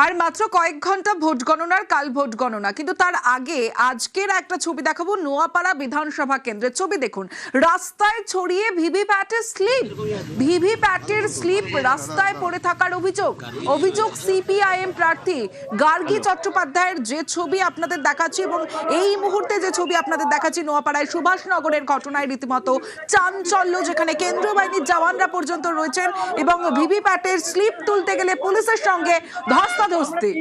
আর মাত্র কয়েক ঘন্টা ভোট গণনার কাল ভোট গণনা, কিন্তু তার আগে আজকের একটা ছবি দেখাবো। নোয়াপাড়া বিধানসভা কেন্দ্রের ছবি দেখুন। রাস্তায় ছড়িয়ে ভিভিপ্যাটের স্লিপ রাস্তায় পড়ে থাকার অভিযোগ সিপিআইএম প্রার্থী গার্গী চট্টোপাধ্যায়ের যে ছবি আপনাদের দেখাচ্ছি, এবং এই মুহূর্তে যে ছবি আপনাদের দেখাচ্ছি নোয়াপাড়ায় সুভাষনগরের ঘটনায় রীতিমতো চাঞ্চল্য, যেখানে কেন্দ্রীয় বাহিনীর জওয়ানরা পর্যন্ত রয়েছেন এবং ভিভিপ্যাটের স্লিপ তুলতে গেলে পুলিশের সঙ্গে ধস্তাধস্তি।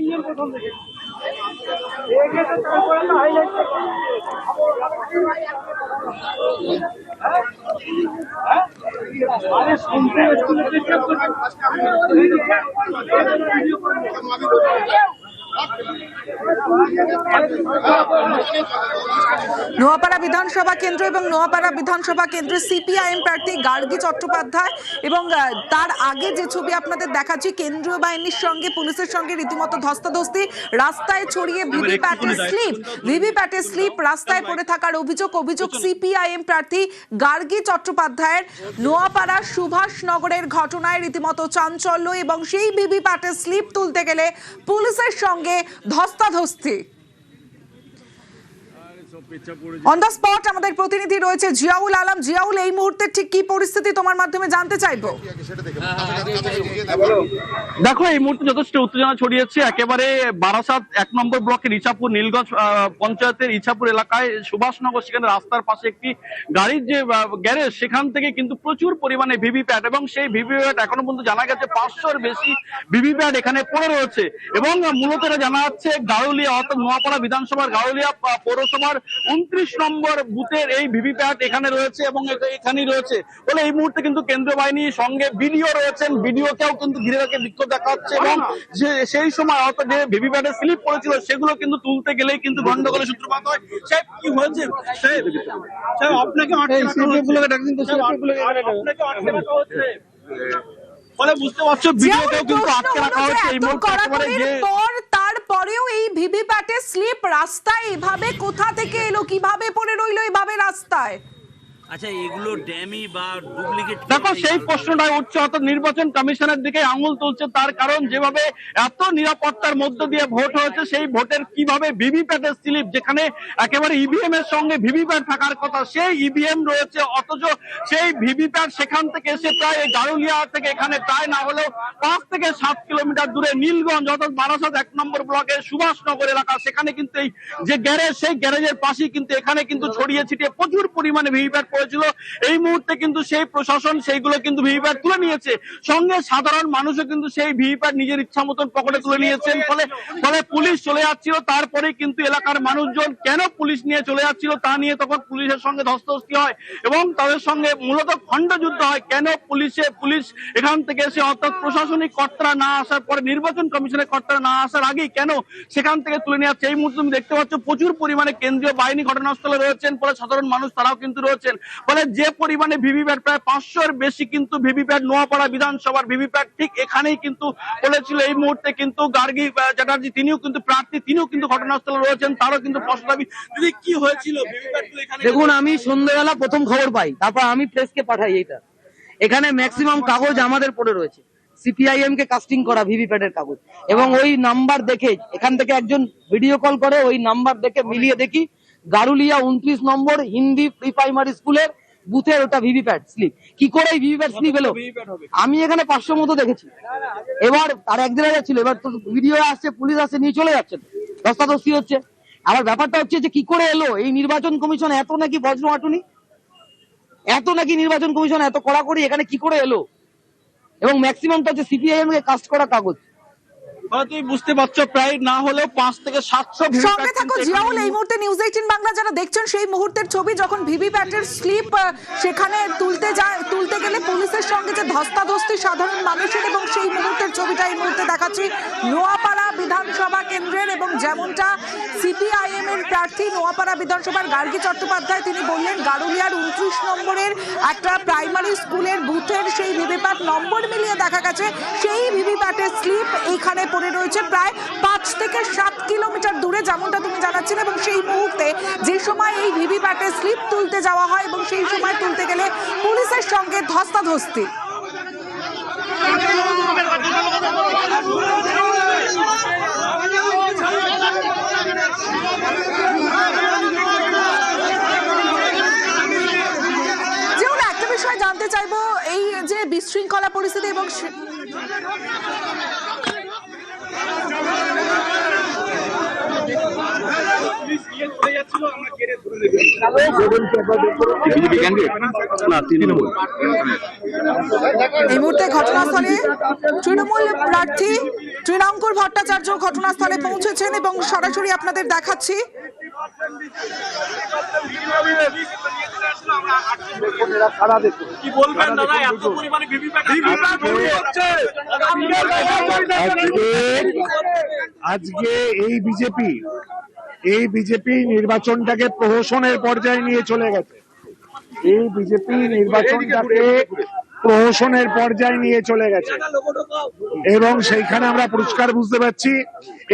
নোয়াপাড়া বিধানসভা কেন্দ্র এবং নোয়াপাড়া বিধানসভা কেন্দ্রের সিপিআইএম প্রার্থী গার্গী চট্টোপাধ্যায়, এবং তার আগে যে ছবি আপনাদের দেখাচ্ছি কেন্দ্রীয় বাহিনীর সঙ্গে পুলিশের সঙ্গে রীতিমতো ধস্তাধস্তি। রাস্তায় ছড়িয়ে ভিভিপ্যাটের স্লিপ রাস্তায় পড়ে থাকার অভিযোগ সিপিআইএম প্রার্থী গার্গী চট্টোপাধ্যায়ের। নোয়াপাড়া সুভাষনগরের ঘটনায় রীতিমতো চাঞ্চল্য, এবং সেই ভিভিপ্যাটের স্লিপ তুলতে গেলে পুলিশের সঙ্গে ধস্তাধস্তি। অন দ্য স্পট আমাদের প্রতিনিধি রয়েছে জিয়াউল আলম। জিয়াউল, এই মুহূর্তে ঠিক কি পরিস্থিতি তোমার মাধ্যমে জানতে চাইবো। দেখো, এই মুহূর্তে যথেষ্ট উত্তেজনা ছড়িয়েছে একেবারে বারাসাত 1 নম্বর ব্লকের ইছাপুর নীলগঞ্জ পঞ্চায়েতের ইছাপুর এলাকায় সুভাষনগর, সেখানে রাস্তার পাশে একটি গাড়ির যে গ্যারেজ, সেখান থেকে কিন্তু প্রচুর পরিমাণে ভিভিপ্যাট, এবং সেই ভিভিপ্যাট এখনো পর্যন্ত জানা গেছে 500-এর বেশি ভিভিপ্যাট এখানে পড়ে রয়েছে। এবং মূলত এটা জানা যাচ্ছে গারুলিয়া, অর্থাৎ নোয়াপাড়া বিধানসভার গারুলিয়া পৌরসভার 29 নম্বর বুথের এই ভিভিপ্যাট এখানে রয়েছে এবং এখানেই রয়েছে বলে এই মুহূর্তে কিন্তু কেন্দ্রীয় বাহিনীর সঙ্গে ভিডিও রয়েছেন, ভিডিওকেও কিন্তু ঘিরে রাখে বিক্ষোভ দেখা হচ্ছে। এবং সেই সময় অর্থাৎ যে ভিভিপ্যাটের স্লিপ পড়েছিল সেগুলো কিন্তু তুলতে গেলেই কিন্তু গন্ডগোলের সূত্রপাত হয়। সাহেব, কি হয়েছে? আপনাকে বুঝতে পারছো, ভিডিওতেও কিন্তু আটকে রাখা হচ্ছে এই মুহূর্তে। তারপরেও এই ভিভিপ্যাটের স্লিপ রাস্তায় এভাবে কোথা থেকে এলো, কিভাবে পড়ে রইলো এভাবে রাস্তায়? আচ্ছা, এগুলো ড্যামি বা ডুপ্লিকেট? দেখো, সেই প্রশ্নটাই উঠছে, অর্থাৎ নির্বাচন কমিশনের দিকে আঙুল তুলছে। তার কারণ, যেভাবে এত নিরাপত্তার মধ্য দিয়ে ভোট হয়েছে, সেই ভোটের কিভাবে ভিভিপ্যাটের স্লিপ, যেখানে একেবারে ইভিএম এর সঙ্গে ভিভিপ্যাট থাকার কথা, সেই ইভিএম রয়েছে, অথচ সেই ভিভিপ্যাট সেখান থেকে এসে প্রায় গারুলিয়া থেকে এখানে প্রায় না হলেও 5 থেকে 7 কিলোমিটার দূরে নীলগঞ্জ অর্থাৎ বারাসাত 1 নম্বর ব্লকের সুভাষনগর এলাকা, সেখানে কিন্তু এই যে গ্যারেজ, সেই গ্যারেজের পাশেই কিন্তু এখানে কিন্তু ছড়িয়ে ছিটিয়ে প্রচুর পরিমাণে ভিভিপ্যাট পড়েছিল। এই মুহূর্তে কিন্তু সেই প্রশাসন সেইগুলো কিন্তু ভিভিপ্যাট তুলে নিয়েছে, সঙ্গে সাধারণ মানুষও কিন্তু সেই ভিভিপ্যাট নিজের ইচ্ছা মতন পকেটে তুলে নিয়েছেন। ফলে পুলিশ চলে যাচ্ছিল, তারপরে কিন্তু এলাকার মানুষজন কেন পুলিশ নিয়ে চলে যাচ্ছিল তা নিয়ে তখন পুলিশের সঙ্গে ধস্তাধস্তি হয় এবং তাদের সঙ্গে মূলত খণ্ডযুদ্ধ হয়। কেন পুলিশ এখান থেকে এসে, অর্থাৎ প্রশাসনিক কর্তারা না আসার পরে, নির্বাচন কমিশনের কর্তারা না আসার আগেই কেন সেখান থেকে তুলে নিয়ে যাচ্ছে। এই মুহূর্তে তুমি দেখতে পাচ্ছ প্রচুর পরিমাণে কেন্দ্রীয় বাহিনী ঘটনাস্থলে রয়েছেন, ফলে সাধারণ মানুষ তারাও কিন্তু রয়েছেন। ফলে যে পরিমাণে ভিভিপ্যাট, প্রায় 500-এর বেশি কিন্তু ভিভিপ্যাট নোয়াপাড়া বিধানসভার ভিভিপ্যাট ঠিক এখানেই কিন্তু বলেছিল। এই মুহূর্তে কিন্তু গার্গী চ্যাটার্জি, তিনিও কিন্তু প্রার্থী, তিনিও কিন্তু ঘটনাস্থলে রয়েছেন, তারও কিন্তু প্রশ্ন দাবি। যদি কি হয়েছিল ভিভিপ্যাটগুলো এখানে? দেখুন, আমি সন্ধ্যাবেলা প্রথম খবর পাই, তারপর আমি প্রেসকে পাঠাই। এইটা এখানে ম্যাক্সিমাম কাগজ আমাদের পড়ে রয়েছে, সিপিআইএম কে কাস্টিং করা ভিভিপ্যাটের কাগজ, এবং ওই নাম্বার দেখে এখান থেকে একজন ভিডিও কল করে, ওই নাম্বার দেখে মিলিয়ে দেখি গারুলিয়া 29 নম্বর হিন্দি প্রি প্রাইমারি স্কুলের বুথের ওটা ভিভিপ্যাট স্লিপ। কি করে এই ভিভিপ্যাট স্লিপ এলো? আমি এখানে 500 মতো দেখেছি। এবার তার একদিন ছিল, এবার তো ভিডিও আসছে, পুলিশ আসছে, নিয়ে চলে যাচ্ছে, ধস্তাধস্তি হচ্ছে। আবার ব্যাপারটা হচ্ছে যে কি করে এলো? এই নির্বাচন কমিশন এত নাকি বজ্রমাটুনি, এত নাকি নির্বাচন কমিশন এত কড়াকড়ি, এখানে কি করে এলো? এবং ম্যাক্সিমামটা হচ্ছে সিপিআইএম কে কাস্ট করা কাগজ। তুমি বুঝতে পারছো, প্রায় না হলেও 5 থেকে 700। সঙ্গে থাকো জিয়াউল। এই মুহূর্তে নিউজ 18 বাংলা যারা দেখছেন, সেই মুহূর্তের ছবি, যখন ভিভিপ্যাটের স্লিপ সেখানে তুলতে গেলে পুলিশের সঙ্গে যে ধস্তাধস্তি সাধারণ মানুষের, এবং সেই মুহূর্তের ছবিটা এই মুহূর্তে দেখাচ্ছি নোয়াপাড়া বিধানসভা কেন্দ্রের। এবং যেমনটা সিপিআইএম এর প্রার্থী নোয়াপাড়া বিধানসভার গার্গী চট্টোপাধ্যায় তিনি বললেন, গারুলিয়ার 29 নম্বরের একটা প্রাইমারি স্কুলের বুথের সেই ভিভিপ্যাট নম্বর মিলিয়ে দেখা গেছে সেই ভিভিপ্যাটের স্লিপ এখানে পড়ে রয়েছে প্রায় 5 থেকে 7 কিলোমিটার দূরে, যেমনটা তুমি জানাচ্ছিলে। এবং সেই মুহূর্তে যে সময় এই ভিভিপ্যাটের স্লিপ তুলতে যাওয়া হয় এবং সেই সময় তুলতে গেলে পুলিশের সঙ্গে ধস্তাধস্তি। শৃঙ্খলা পরিস্থিতি এবং এই মুহূর্তে ঘটনাস্থলে তৃণমূল প্রার্থী তৃণাঙ্কুর ভট্টাচার্য ঘটনাস্থলে পৌঁছেছেন এবং সরাসরি আপনাদের দেখাচ্ছি। আজকে এই বিজেপি নির্বাচনটাকে প্রহসনের পর্যায়ে নিয়ে চলে গেছে। এই বিজেপি নির্বাচনটাকে প্রহসনের পর্যায়ে নিয়ে চলে গেছে এবং সেইখানে আমরা পরিষ্কার বুঝতে পারছি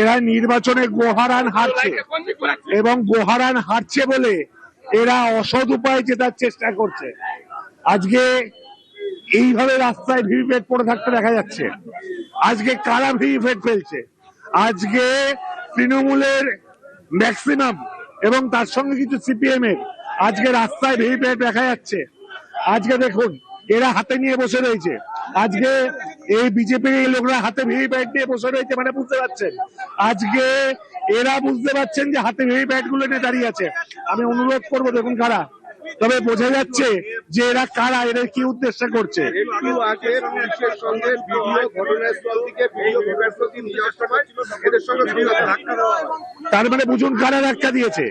এরা নির্বাচনে গোহারান হারছে এবং গোহারান হারছে বলে এরা অসৎ উপায়ে জেতার চেষ্টা করছে। আজকে এইভাবে রাস্তায় ভিভিপ্যাট পড়ে থাকতে দেখা যাচ্ছে। আজকে কারা ভিভিপ্যাট ফেলছে? আজকে তৃণমূলের ম্যাক্সিমাম এবং তার সঙ্গে কিছু সিপিএম এর আজকে রাস্তায় ভিভিপ্যাট দেখা যাচ্ছে। আজকে দেখুন এরা হাতে নিয়ে বসে রয়েছে। আজকে এই বিজেপির এই লোকরা হাতে ভিভিপ্যাট নিয়ে বসে রয়েছে, মানে বুঝতে পারছেন আজকে এরা বুঝতে পারছেন যে হাতে ভিভিপ্যাট গুলো নিয়ে দাঁড়িয়ে আছে। আমি অনুরোধ করবো দেখুন কারা, তবে বোঝা যাচ্ছে যে এরা কারা, এরা কি উদ্দেশ্য করছে। তার মানে বুঝুন কারা ধাক্কা দিয়েছে,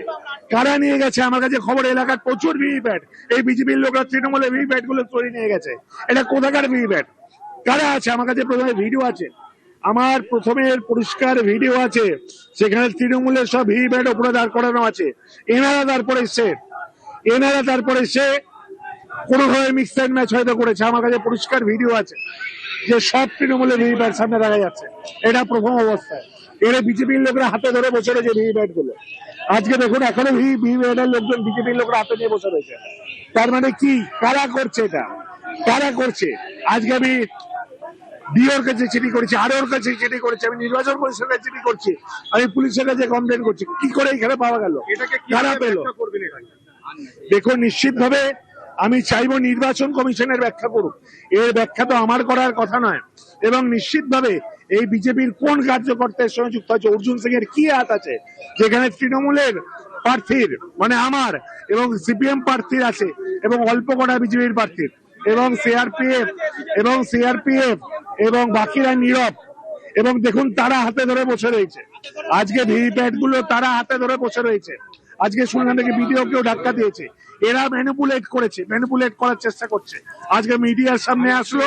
কারা নিয়ে গেছে। আমার কাছে খবর এলাকার প্রচুর ভিভিপ্যাট এই বিজেপির লোকরা তৃণমূলের ভিভিপ্যাট গুলো চুরি নিয়ে গেছে। এটা কোথাকার ভিভিপ্যাট, কারা আছে? আমার কাছে প্রথমে ভিডিও আছে, আমার প্রথমের পরিষ্কার ভিডিও আছে, সেখানে তৃণমূলের সব ভিভিপ্যাট উপরে দাঁড় করানো আছে। এনারা তারপরে সে কোনোভাবে মিক্স অ্যান্ড ম্যাচ হয়তো করেছে। আমার কাছে পরিষ্কার ভিডিও আছে যে সব তৃণমূলের ভিভিপ্যাট সামনে দেখা যাচ্ছে। এটা প্রথম অবস্থায় এরা বিজেপির লোকরা হাতে ধরে বসে রয়েছে ভিভিপ্যাট গুলো। আজকে দেখুন এখনো ভিভিপ্যাটের লোকজন বিজেপির লোকরা হাতে নিয়ে বসে রয়েছে। তার মানে কি, কারা করছে এটা, কারা করছে? আজকে আমি ডিওর কাছে চিঠি করেছি, আরওর কাছে চিঠি করেছি, আমি নির্বাচন কমিশনের কাছে চিঠি করছি, আমি পুলিশের কাছে কমপ্লেন করছি। কি করে এখানে পাওয়া গেল, কারা পেল? দেখুন নিশ্চিতভাবে আমি চাইবো নির্বাচন কমিশনের ব্যাখ্যা করুক। এর ব্যাখ্যা তো আমার করার কথা নয়। এবং নিশ্চিতভাবে এই বিজেপির কোন কার্যকর্তার সঙ্গে যুক্ত আছে, অর্জুন সিং এর কি হাত আছে, যেখানে তৃণমূলের প্রার্থীর মানে আমার এবং সিপিএম প্রার্থীর আছে এবং অল্প কটা বিজেপির প্রার্থীর এবং সিআরপিএফ এবং বাকিরা নীরব। এবং দেখুন তারা হাতে ধরে বসে রয়েছে। আজকে ভিভিপ্যাট গুলো তারা হাতে ধরে বসে রয়েছে। আজকে শুনলাম নাকি ভিডিও কেউ ধাক্কা দিয়েছে। এরা ম্যানিপুলেট করার চেষ্টা করছে। আজকে মিডিয়ার সামনে আসলো।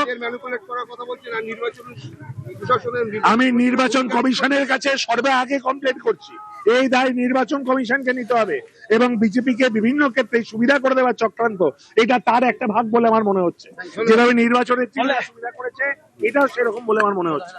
আমি নির্বাচন কমিশনের কাছে সর্বে আগে কমপ্লেন করছি, এই দায় নির্বাচন কমিশনকে নিতে হবে এবং বিজেপিকে বিভিন্ন ক্ষেত্রে সুবিধা করে দেওয়ার চক্রান্ত এটা তার একটা ভাগ বলে আমার মনে হচ্ছে। যেভাবে নির্বাচনের সুবিধা করেছে এটাও সেরকম বলে আমার মনে হচ্ছে।